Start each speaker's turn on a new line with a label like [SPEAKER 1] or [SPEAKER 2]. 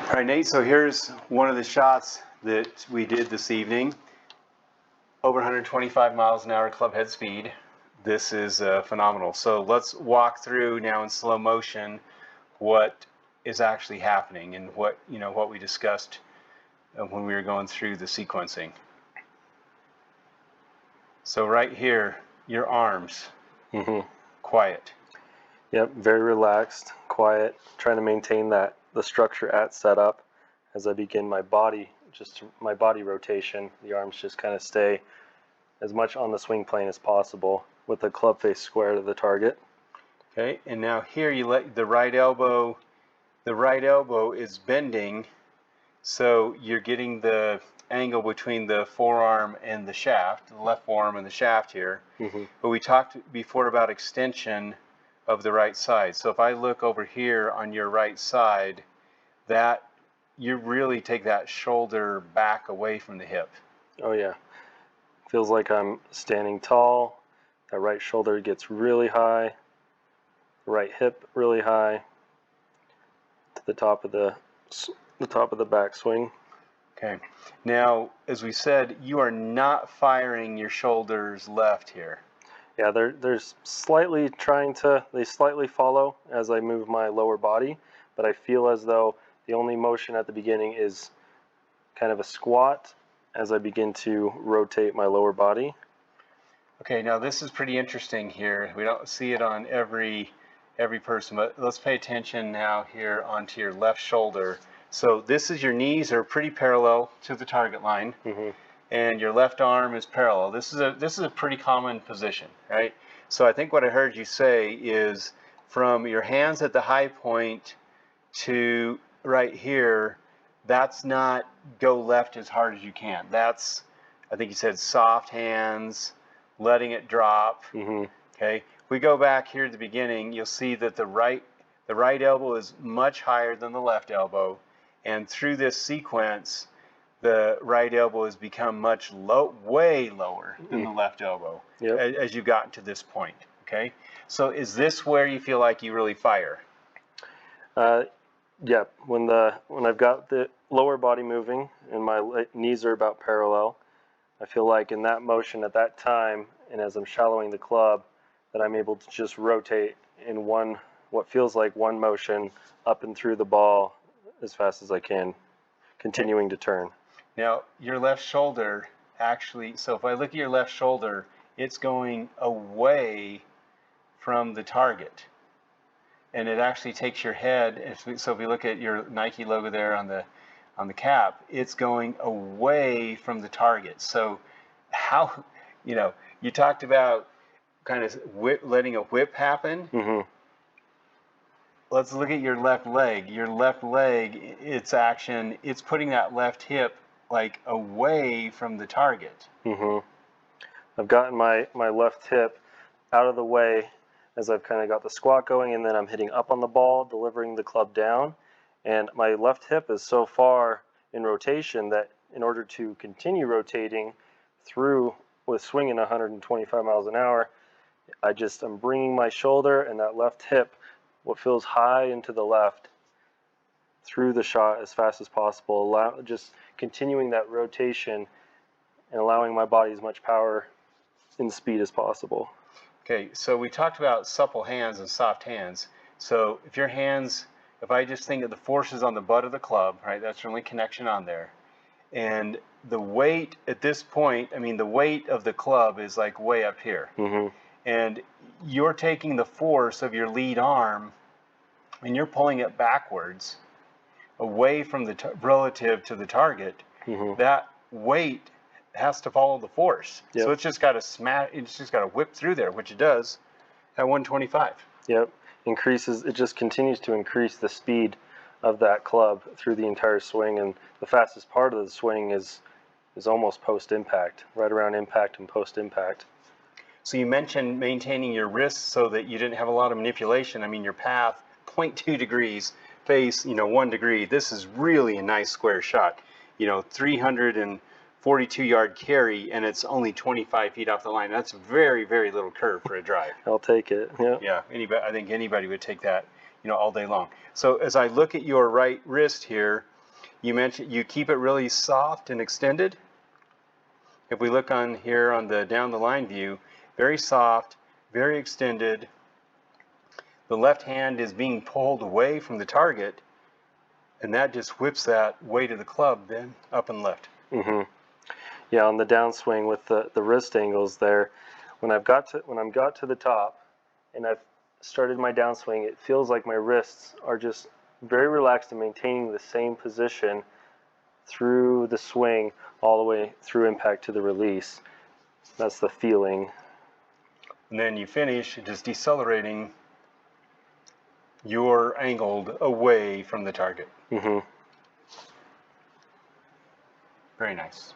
[SPEAKER 1] All right, Nate, so here's one of the shots that we did this evening. Over 125 miles an hour club head speed. This is phenomenal. So let's walk through now in slow motion what is actually happening and what we discussed when we were going through the sequencing. So right here, your arms, quiet.
[SPEAKER 2] Yep, very relaxed, quiet, trying to maintain the structure at setup as I begin my body rotation. The arms just kind of stay as much on the swing plane as possible with the club face square to the target.
[SPEAKER 1] Okay, and now here you let the right elbow is bending, so you're getting the angle between the forearm and the shaft, the left forearm and the shaft here. But we talked before about extension of the right side. So if I look over here on your right side, that you really take that shoulder back away from the hip.
[SPEAKER 2] Oh yeah, feels like I'm standing tall. That right shoulder gets really high, right hip really high to the top of the backswing.
[SPEAKER 1] Okay. Now, as we said, you are not firing your shoulders left here.
[SPEAKER 2] Yeah, they're slightly they slightly follow as I move my lower body, but I feel as though the only motion at the beginning is kind of a squat as I begin to rotate my lower body.
[SPEAKER 1] Okay, now this is pretty interesting here. We don't see it on every person, but let's pay attention now here onto your left shoulder. So this is your knees are pretty parallel to the target line. And your left arm is parallel. This is a pretty common position, right? So I think what I heard you say is from your hands at the high point to right here, that's not go left as hard as you can. That's, I think you said soft hands, letting it drop. Okay. If we go back here at the beginning, you'll see that the right elbow is much higher than the left elbow, and through this sequence, the right elbow has become way lower than the left elbow as you've gotten to this point. Okay, so is this where you feel like you really fire?
[SPEAKER 2] Yeah, when I've got the lower body moving and my knees are about parallel, I feel like in that motion at that time, and as I'm shallowing the club, that I'm able to just rotate in what feels like one motion up and through the ball as fast as I can, continuing to turn.
[SPEAKER 1] Now, your left shoulder actually, so if I look at your left shoulder, it's going away from the target. And it actually takes your head, so if we look at your Nike logo there on the cap, it's going away from the target. So how, you talked about kind of letting a whip happen. Let's look at your left leg. Your left leg, it's putting that left hip like away from the target.
[SPEAKER 2] I've gotten my left hip out of the way as I've kind of got the squat going, and then I'm hitting up on the ball, delivering the club down, and my left hip is so far in rotation that in order to continue rotating through with swinging 125 miles an hour, I'm bringing my shoulder and that left hip, what feels high into the left, through the shot as fast as possible, just continuing that rotation and allowing my body as much power and speed as possible.
[SPEAKER 1] Okay, so we talked about supple hands and soft hands. So if I just think of the forces on the butt of the club, right, that's the only connection on there. And the weight at this point, the weight of the club is like way up here. And you're taking the force of your lead arm and you're pulling it backwards away from relative to the target. That weight has to follow the force. So it's just got to whip through there, which it does at 125.
[SPEAKER 2] Yep. It just continues to increase the speed of that club through the entire swing, and the fastest part of the swing is almost post-impact, right around impact and post-impact.
[SPEAKER 1] So you mentioned maintaining your wrists so that you didn't have a lot of manipulation. Your path, 0.2 degrees, face, 1 degree. This is really a nice square shot. 342-yard carry, and it's only 25 feet off the line. That's very, very little curve for a drive.
[SPEAKER 2] I'll take it.
[SPEAKER 1] Yeah. I think anybody would take that, all day long. So as I look at your right wrist here, you mentioned you keep it really soft and extended. If we look on here on the down the line view, very soft, very extended. The left hand is being pulled away from the target, and that just whips that weight of the club then up and left.
[SPEAKER 2] Yeah, on the downswing with the wrist angles there, when I'm got to the top and I've started my downswing, it feels like my wrists are just very relaxed and maintaining the same position through the swing all the way through impact to the release. That's the feeling.
[SPEAKER 1] And then you finish just decelerating. You're angled away from the target. Very nice.